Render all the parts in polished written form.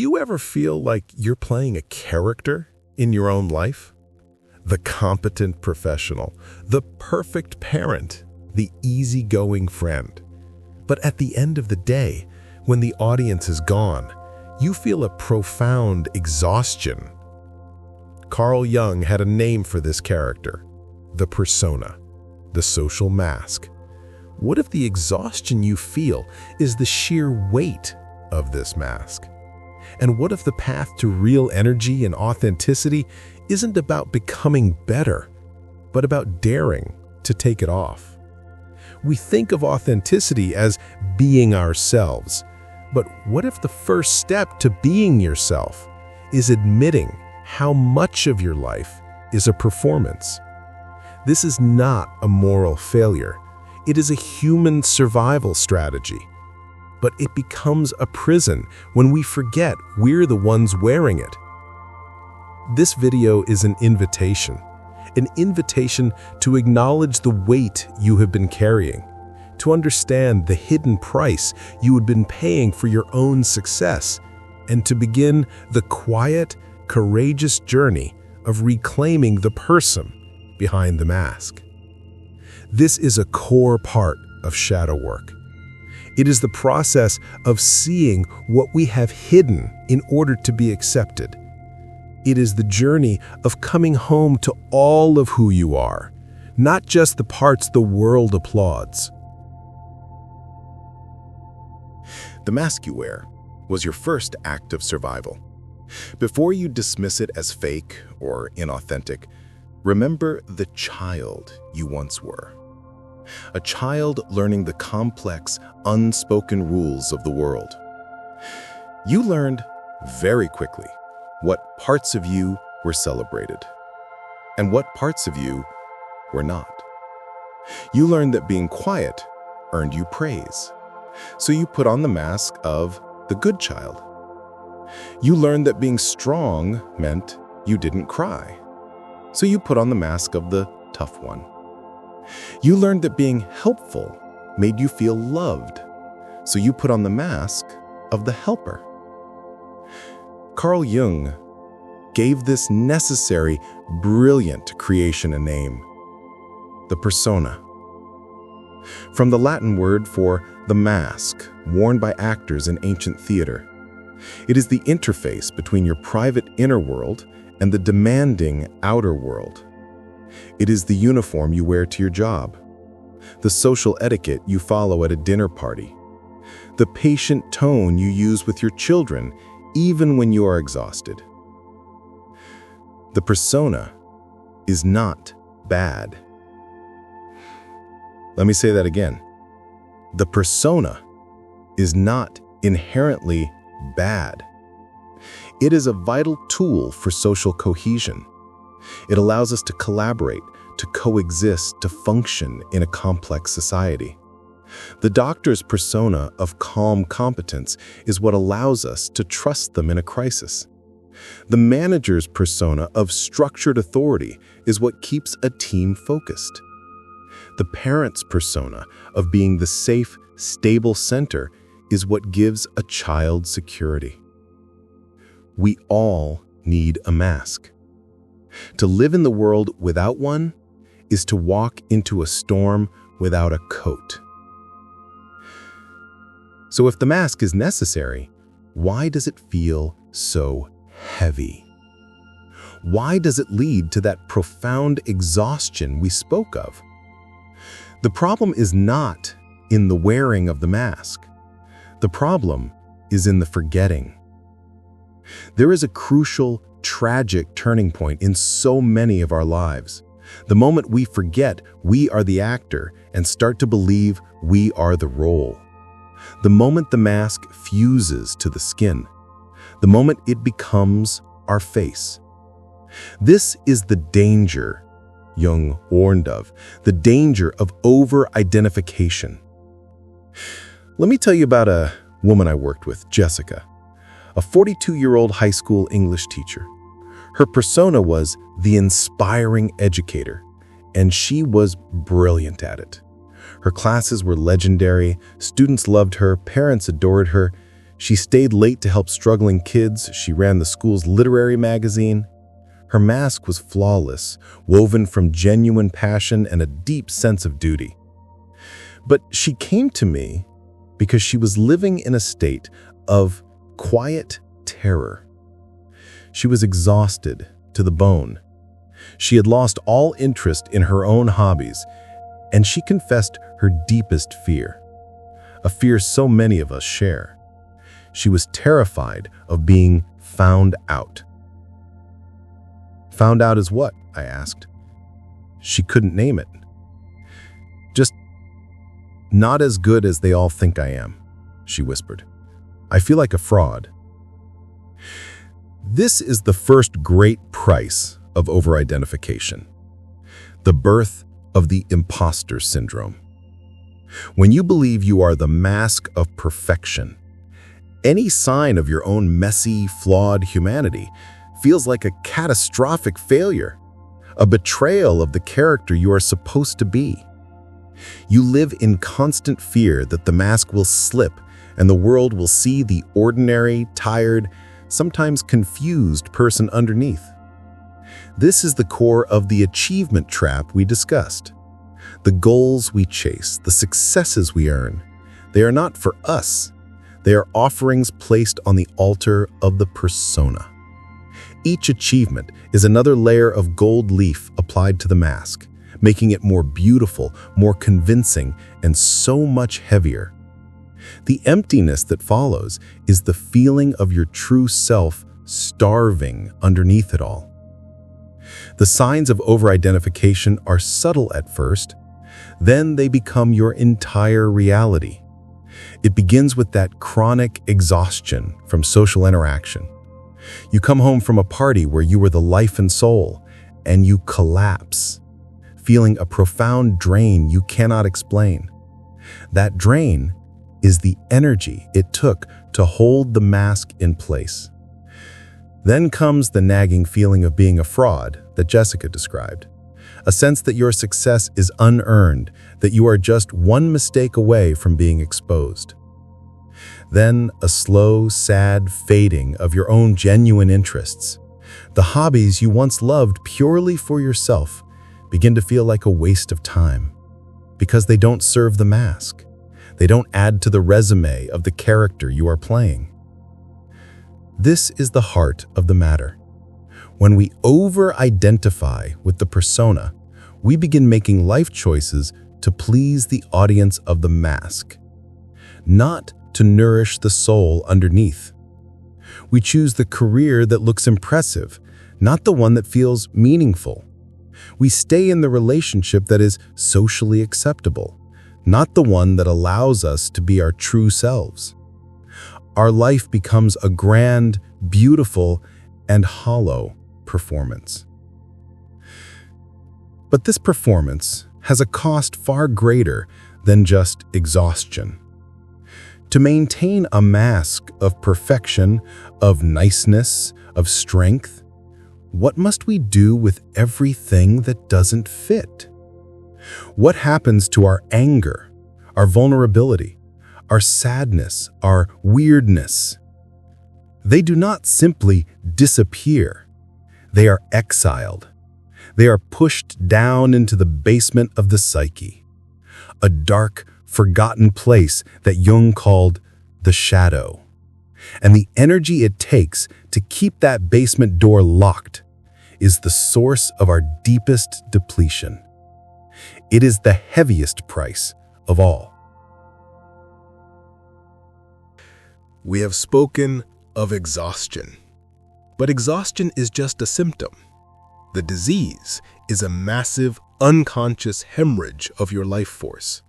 you ever feel like you're playing a character in your own life? The competent professional, the perfect parent, the easygoing friend. But at the end of the day, when the audience is gone, you feel a profound exhaustion. Carl Jung had a name for this character, the persona, the social mask. What if the exhaustion you feel is the sheer weight of this mask? And what if the path to real energy and authenticity isn't about becoming better, but about daring to take it off? We think of authenticity as being ourselves, but what if the first step to being yourself is admitting how much of your life is a performance? This is not a moral failure. It is a human survival strategy. But it becomes a prison when we forget we're the ones wearing it. This video is an invitation to acknowledge the weight you have been carrying, to understand the hidden price you had been paying for your own success, and to begin the quiet, courageous journey of reclaiming the person behind the mask. This is a core part of shadow work. It is the process of seeing what we have hidden in order to be accepted. It is the journey of coming home to all of who you are, not just the parts the world applauds. The mask you wear was your first act of survival. Before you dismiss it as fake or inauthentic, remember the child you once were. A child learning the complex, unspoken rules of the world. You learned very quickly what parts of you were celebrated and what parts of you were not. You learned that being quiet earned you praise, so you put on the mask of the good child. You learned that being strong meant you didn't cry, so you put on the mask of the tough one. You learned that being helpful made you feel loved, so you put on the mask of the helper. Carl Jung gave this necessary, brilliant creation a name: the persona. From the Latin word for the mask worn by actors in ancient theater, it is the interface between your private inner world and the demanding outer world. It is the uniform you wear to your job, the social etiquette you follow at a dinner party, the patient tone you use with your children even when you are exhausted. The persona is not bad. Let me say that again. The persona is not inherently bad. It is a vital tool for social cohesion. It allows us to collaborate, to coexist, to function in a complex society. The doctor's persona of calm competence is what allows us to trust them in a crisis. The manager's persona of structured authority is what keeps a team focused. The parent's persona of being the safe, stable center is what gives a child security. We all need a mask. To live in the world without one is to walk into a storm without a coat. So if the mask is necessary, why does it feel so heavy? Why does it lead to that profound exhaustion we spoke of? The problem is not in the wearing of the mask. The problem is in the forgetting. There is a crucial, tragic turning point in so many of our lives. The moment we forget we are the actor and start to believe we are the role. The moment the mask fuses to the skin. The moment it becomes our face. This is the danger Jung warned of, the danger of over-identification. Let me tell you about a woman I worked with, Jessica, a 42-year-old high school English teacher. Her persona was the inspiring educator, and she was brilliant at it. Her classes were legendary, students loved her, parents adored her. She stayed late to help struggling kids. She ran the school's literary magazine. Her mask was flawless, woven from genuine passion and a deep sense of duty. But she came to me because she was living in a state of quiet terror. She was exhausted to the bone. She had lost all interest in her own hobbies, and she confessed her deepest fear, a fear so many of us share. She was terrified of being found out. Found out as what? I asked. She couldn't name it. Just not as good as they all think I am, she whispered. I feel like a fraud. This is the first great price of over-identification, the birth of the imposter syndrome. When you believe you are the mask of perfection, any sign of your own messy, flawed humanity feels like a catastrophic failure, a betrayal of the character you are supposed to be. You live in constant fear that the mask will slip and the world will see the ordinary, tired, sometimes confused person underneath. This is the core of the achievement trap we discussed. The goals we chase, the successes we earn, they are not for us. They are offerings placed on the altar of the persona. Each achievement is another layer of gold leaf applied to the mask, making it more beautiful, more convincing, and so much heavier. The emptiness that follows is the feeling of your true self starving underneath it all. The signs of over-identification are subtle at first, then they become your entire reality. It begins with that chronic exhaustion from social interaction. You come home from a party where you were the life and soul, and you collapse, feeling a profound drain you cannot explain. That drain is the energy it took to hold the mask in place. Then comes the nagging feeling of being a fraud that Jessica described, a sense that your success is unearned, that you are just one mistake away from being exposed. Then a slow, sad fading of your own genuine interests. The hobbies you once loved purely for yourself begin to feel like a waste of time because they don't serve the mask. They don't add to the resume of the character you are playing. This is the heart of the matter. When we over-identify with the persona, we begin making life choices to please the audience of the mask, not to nourish the soul underneath. We choose the career that looks impressive, not the one that feels meaningful. We stay in the relationship that is socially acceptable, not the one that allows us to be our true selves. Our life becomes a grand, beautiful, and hollow performance. But this performance has a cost far greater than just exhaustion. To maintain a mask of perfection, of niceness, of strength, what must we do with everything that doesn't fit? What happens to our anger, our vulnerability, our sadness, our weirdness? They do not simply disappear. They are exiled. They are pushed down into the basement of the psyche, a dark, forgotten place that Jung called the shadow. And the energy it takes to keep that basement door locked is the source of our deepest depletion. It is the heaviest price of all. We have spoken of exhaustion, but exhaustion is just a symptom. The disease is a massive, unconscious hemorrhage of your life force.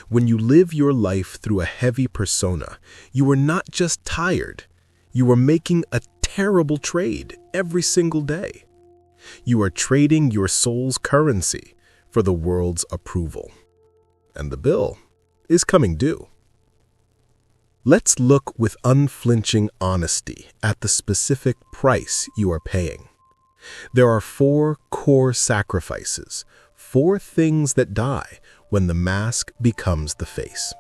When you live your life through a heavy persona, you are not just tired, you are making a terrible trade every single day. You are trading your soul's currency for the world's approval. And the bill is coming due. Let's look with unflinching honesty at the specific price you are paying. There are 4 core sacrifices, 4 things that die when the mask becomes the face.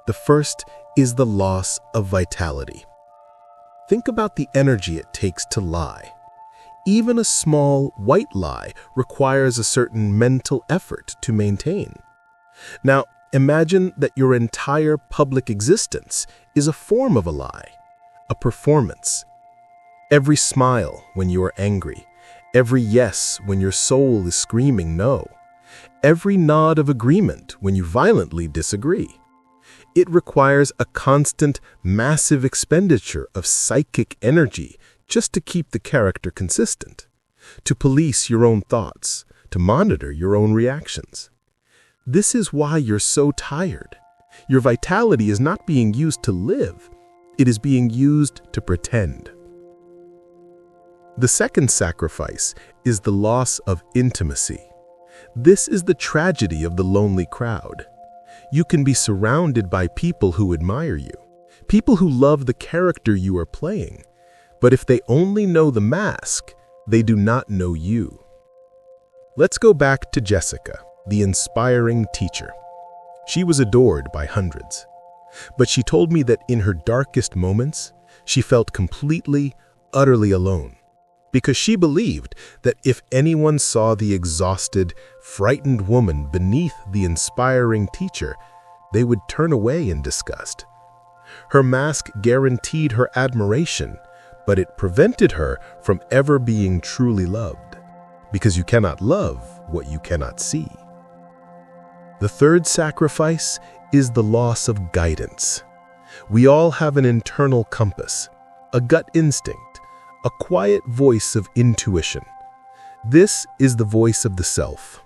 The first is the loss of vitality. Think about the energy it takes to lie. Even a small, white lie requires a certain mental effort to maintain. Now, imagine that your entire public existence is a form of a lie, a performance. Every smile when you are angry, every yes when your soul is screaming no, every nod of agreement when you violently disagree. It requires a constant, massive expenditure of psychic energy just to keep the character consistent, to police your own thoughts, to monitor your own reactions. This is why you're so tired. Your vitality is not being used to live, it is being used to pretend. The second sacrifice is the loss of intimacy. This is the tragedy of the lonely crowd. You can be surrounded by people who admire you, people who love the character you are playing, but if they only know the mask, they do not know you. Let's go back to Jessica, the inspiring teacher. She was adored by hundreds, but she told me that in her darkest moments, she felt completely, utterly alone, because she believed that if anyone saw the exhausted, frightened woman beneath the inspiring teacher, they would turn away in disgust. Her mask guaranteed her admiration, but it prevented her from ever being truly loved, because you cannot love what you cannot see. The third sacrifice is the loss of guidance. We all have an internal compass, a gut instinct, a quiet voice of intuition. This is the voice of the self.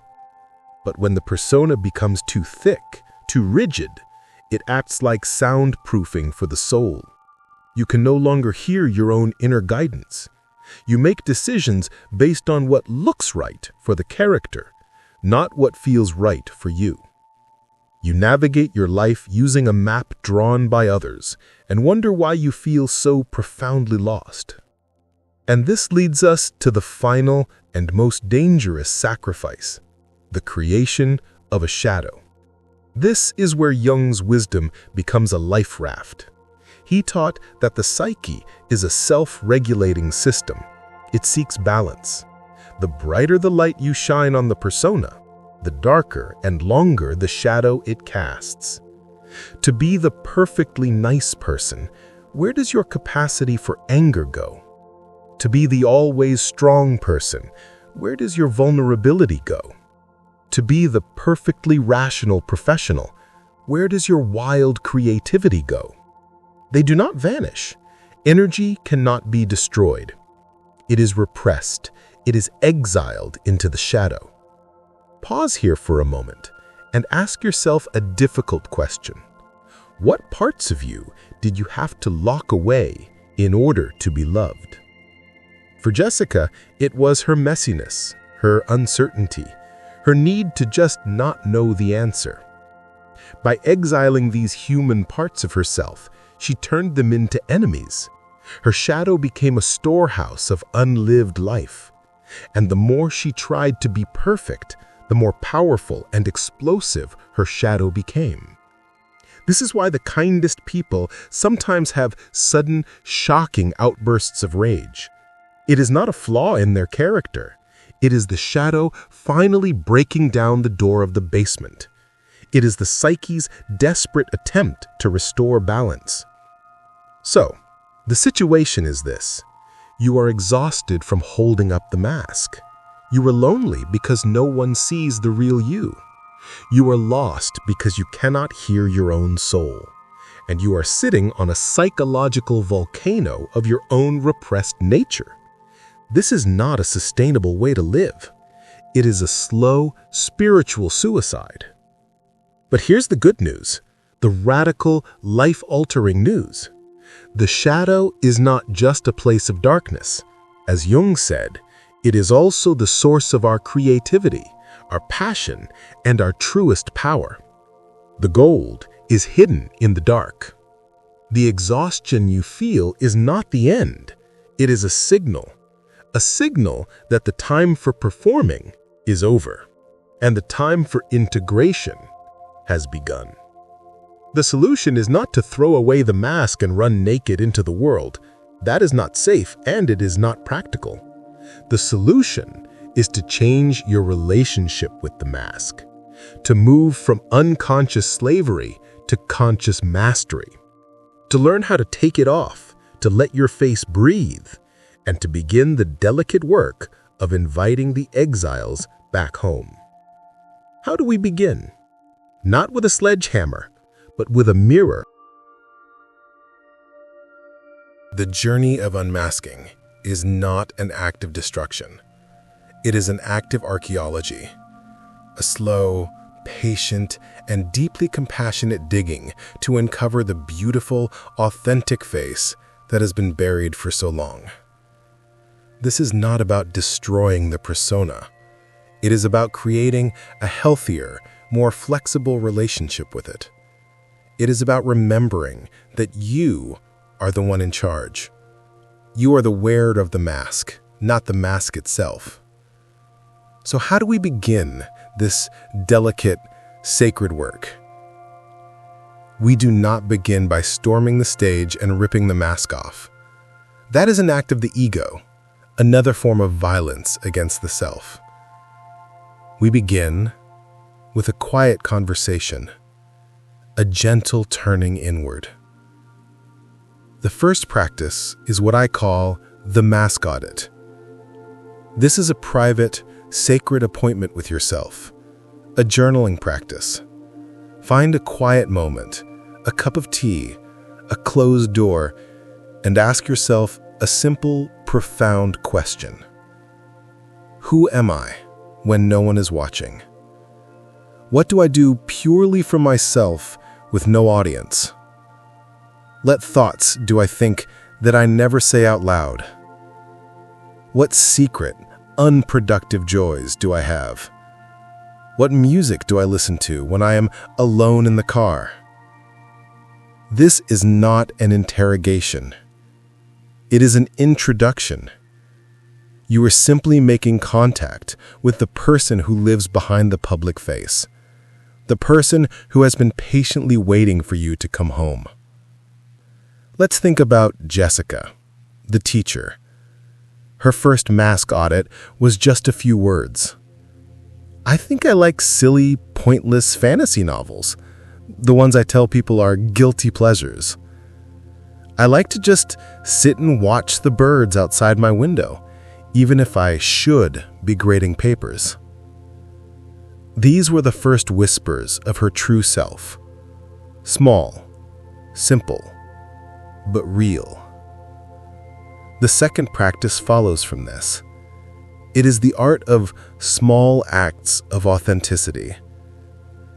But when the persona becomes too thick, too rigid, it acts like soundproofing for the soul. You can no longer hear your own inner guidance. You make decisions based on what looks right for the character, not what feels right for you. You navigate your life using a map drawn by others and wonder why you feel so profoundly lost. And this leads us to the final and most dangerous sacrifice, the creation of a shadow. This is where Jung's wisdom becomes a life raft. He taught that the psyche is a self-regulating system. It seeks balance. The brighter the light you shine on the persona, the darker and longer the shadow it casts. To be the perfectly nice person, where does your capacity for anger go? To be the always strong person, where does your vulnerability go? To be the perfectly rational professional, where does your wild creativity go? They do not vanish. Energy cannot be destroyed. It is repressed. It is exiled into the shadow. Pause here for a moment and ask yourself a difficult question. What parts of you did you have to lock away in order to be loved? For Jessica, it was her messiness, her uncertainty, her need to just not know the answer. By exiling these human parts of herself, she turned them into enemies. Her shadow became a storehouse of unlived life. And the more she tried to be perfect, the more powerful and explosive her shadow became. This is why the kindest people sometimes have sudden, shocking outbursts of rage. It is not a flaw in their character. It is the shadow finally breaking down the door of the basement. It is the psyche's desperate attempt to restore balance. So, the situation is this. You are exhausted from holding up the mask. You are lonely because no one sees the real you. You are lost because you cannot hear your own soul. And you are sitting on a psychological volcano of your own repressed nature. This is not a sustainable way to live. It is a slow, spiritual suicide. But here's the good news, the radical, life-altering news. The shadow is not just a place of darkness. As Jung said, it is also the source of our creativity, our passion, and our truest power. The gold is hidden in the dark. The exhaustion you feel is not the end. It is a signal that the time for performing is over, and the time for integration has begun. The solution is not to throw away the mask and run naked into the world. That is not safe and it is not practical. The solution is to change your relationship with the mask, to move from unconscious slavery to conscious mastery, to learn how to take it off, to let your face breathe, and to begin the delicate work of inviting the exiles back home. How do we begin? Not with a sledgehammer, but with a mirror. The journey of unmasking is not an act of destruction. It is an act of archaeology, a slow, patient, and deeply compassionate digging to uncover the beautiful, authentic face that has been buried for so long. This is not about destroying the persona. It is about creating a healthier, more flexible relationship with it. It is about remembering that you are the one in charge. You are the wearer of the mask, not the mask itself. So how do we begin this delicate, sacred work? We do not begin by storming the stage and ripping the mask off. That is an act of the ego, another form of violence against the self. We begin with a quiet conversation, a gentle turning inward. The first practice is what I call the mask audit. This is a private, sacred appointment with yourself, a journaling practice. Find a quiet moment, a cup of tea, a closed door, and ask yourself a simple, profound question. Who am I when no one is watching? What do I do purely for myself with no audience? What thoughts do I think that I never say out loud? What secret, unproductive joys do I have? What music do I listen to when I am alone in the car? This is not an interrogation. It is an introduction. You are simply making contact with the person who lives behind the public face, the person who has been patiently waiting for you to come home. Let's think about Jessica, the teacher. Her first mask audit was just a few words. I think I like silly, pointless fantasy novels, the ones I tell people are guilty pleasures. I like to just sit and watch the birds outside my window, even if I should be grading papers. These were the first whispers of her true self. Small, simple, but real. The second practice follows from this. It is the art of small acts of authenticity.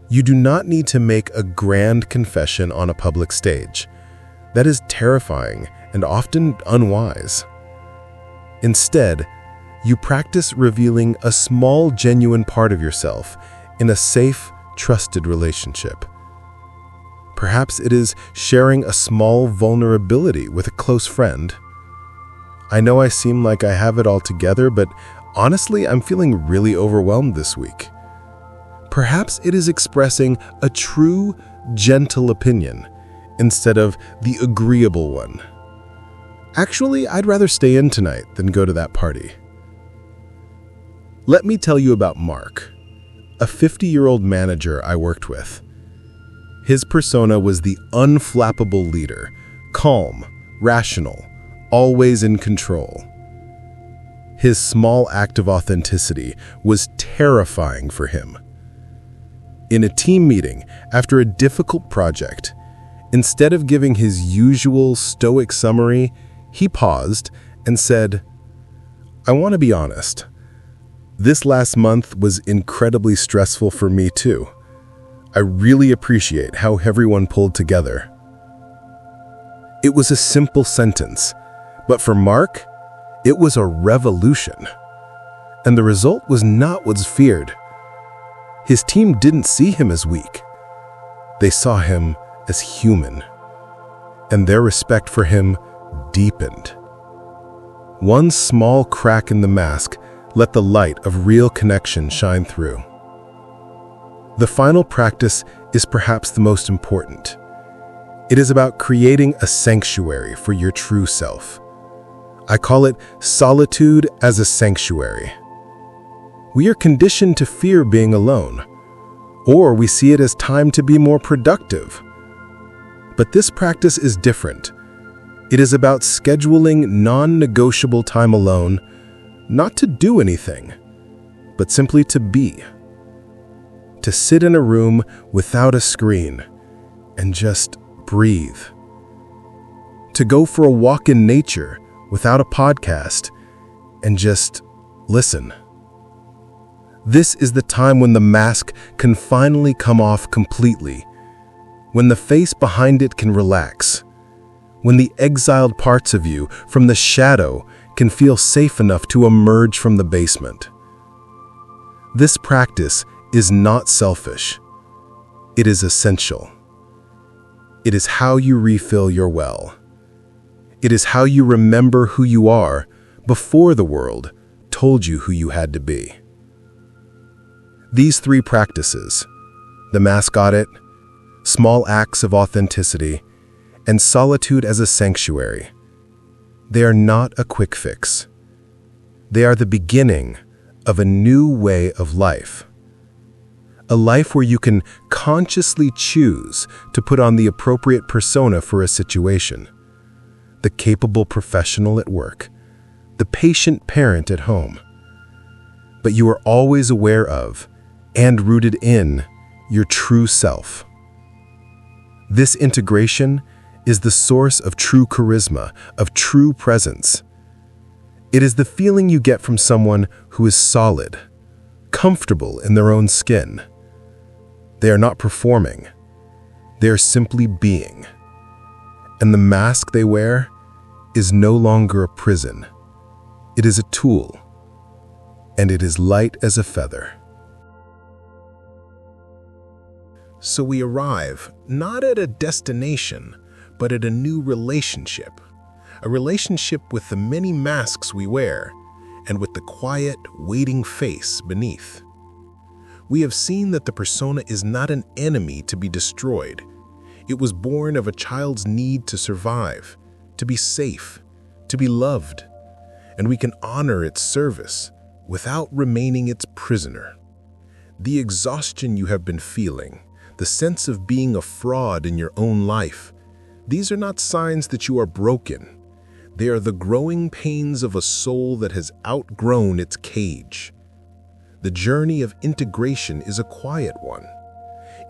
You do not need to make a grand confession on a public stage. That is terrifying and often unwise. Instead, you practice revealing a small, genuine part of yourself in a safe, trusted relationship. Perhaps it is sharing a small vulnerability with a close friend. I know I seem like I have it all together, but honestly, I'm feeling really overwhelmed this week. Perhaps it is expressing a true, gentle opinion instead of the agreeable one. Actually, I'd rather stay in tonight than go to that party. Let me tell you about Mark, a 50-year-old manager I worked with. His persona was the unflappable leader, calm, rational, always in control. His small act of authenticity was terrifying for him. In a team meeting, after a difficult project, instead of giving his usual stoic summary, he paused and said, "I want to be honest. This last month was incredibly stressful for me too. I really appreciate how everyone pulled together." It was a simple sentence, but for Mark, it was a revolution. And the result was not what's feared. His team didn't see him as weak. They saw him as human, and their respect for him deepened. One small crack in the mask let the light of real connection shine through. The final practice is perhaps the most important. It is about creating a sanctuary for your true self. I call it solitude as a sanctuary. We are conditioned to fear being alone, or we see it as time to be more productive. But this practice is different. It is about scheduling non-negotiable time alone, not to do anything, but simply to be. To sit in a room without a screen and just breathe. To go for a walk in nature without a podcast and just listen. This is the time when the mask can finally come off completely, when the face behind it can relax, when the exiled parts of you from the shadow can feel safe enough to emerge from the basement. This practice is not selfish. It is essential. It is how you refill your well. It is how you remember who you are before the world told you who you had to be. These three practices, the mask audit, small acts of authenticity, and solitude as a sanctuary, they are not a quick fix. They are the beginning of a new way of life. A life where you can consciously choose to put on the appropriate persona for a situation. The capable professional at work, the patient parent at home. But you are always aware of and rooted in your true self. This integration is the source of true charisma, of true presence. It is the feeling you get from someone who is solid, comfortable in their own skin. They are not performing. They are simply being. And the mask they wear is no longer a prison. It is a tool, and it is light as a feather. So we arrive not at a destination, but at a new relationship. A relationship with the many masks we wear, and with the quiet, waiting face beneath. We have seen that the persona is not an enemy to be destroyed. It was born of a child's need to survive, to be safe, to be loved, and we can honor its service without remaining its prisoner. The exhaustion you have been feeling, the sense of being a fraud in your own life, these are not signs that you are broken. They are the growing pains of a soul that has outgrown its cage. The journey of integration is a quiet one.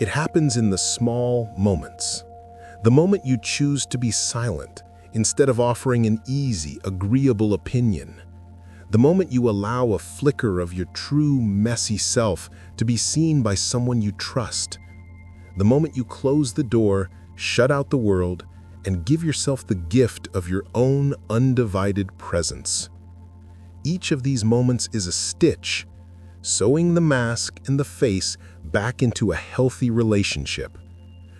It happens in the small moments. The moment you choose to be silent instead of offering an easy, agreeable opinion. The moment you allow a flicker of your true, messy self to be seen by someone you trust. The moment you close the door, shut out the world, and give yourself the gift of your own undivided presence. Each of these moments is a stitch, sewing the mask and the face back into a healthy relationship.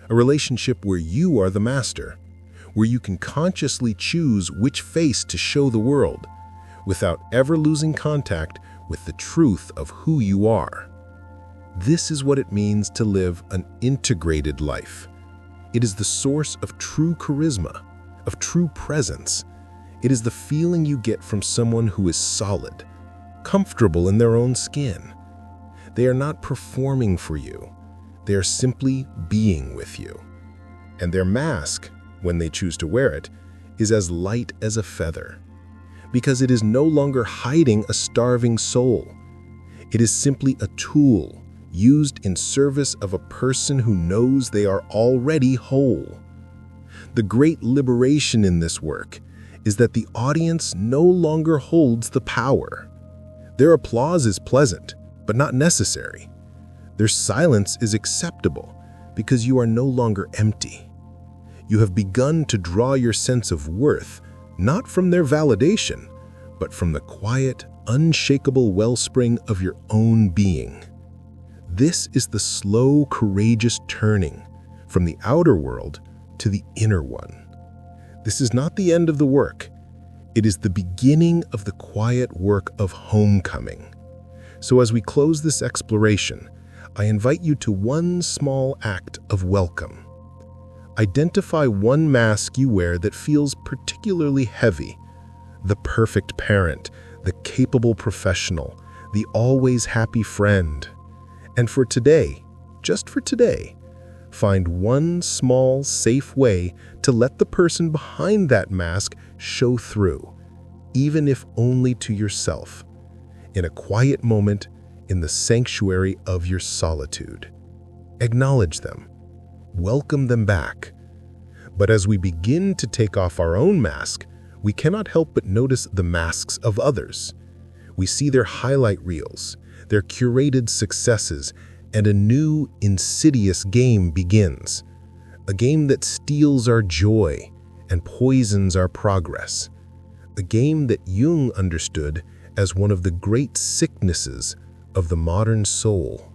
A relationship where you are the master, where you can consciously choose which face to show the world, without ever losing contact with the truth of who you are. This is what it means to live an integrated life. It is the source of true charisma, of true presence. It is the feeling you get from someone who is solid, comfortable in their own skin. They are not performing for you. They are simply being with you. And their mask, when they choose to wear it, is as light as a feather, because it is no longer hiding a starving soul. It is simply a tool used in service of a person who knows they are already whole. The great liberation in this work is that the audience no longer holds the power. Their applause is pleasant, but not necessary. Their silence is acceptable because you are no longer empty. You have begun to draw your sense of worth not from their validation, but from the quiet, unshakable wellspring of your own being. This is the slow, courageous turning from the outer world to the inner one. This is not the end of the work. It is the beginning of the quiet work of homecoming. So as we close this exploration, I invite you to one small act of welcome. Identify one mask you wear that feels particularly heavy. The perfect parent, the capable professional, the always happy friend. And for today, just for today, find one small, safe way to let the person behind that mask show through, even if only to yourself, in a quiet moment in the sanctuary of your solitude. Acknowledge them. Welcome them back. But as we begin to take off our own mask, we cannot help but notice the masks of others. We see their highlight reels, their curated successes, and a new, insidious game begins. A game that steals our joy and poisons our progress. A game that Jung understood as one of the great sicknesses of the modern soul.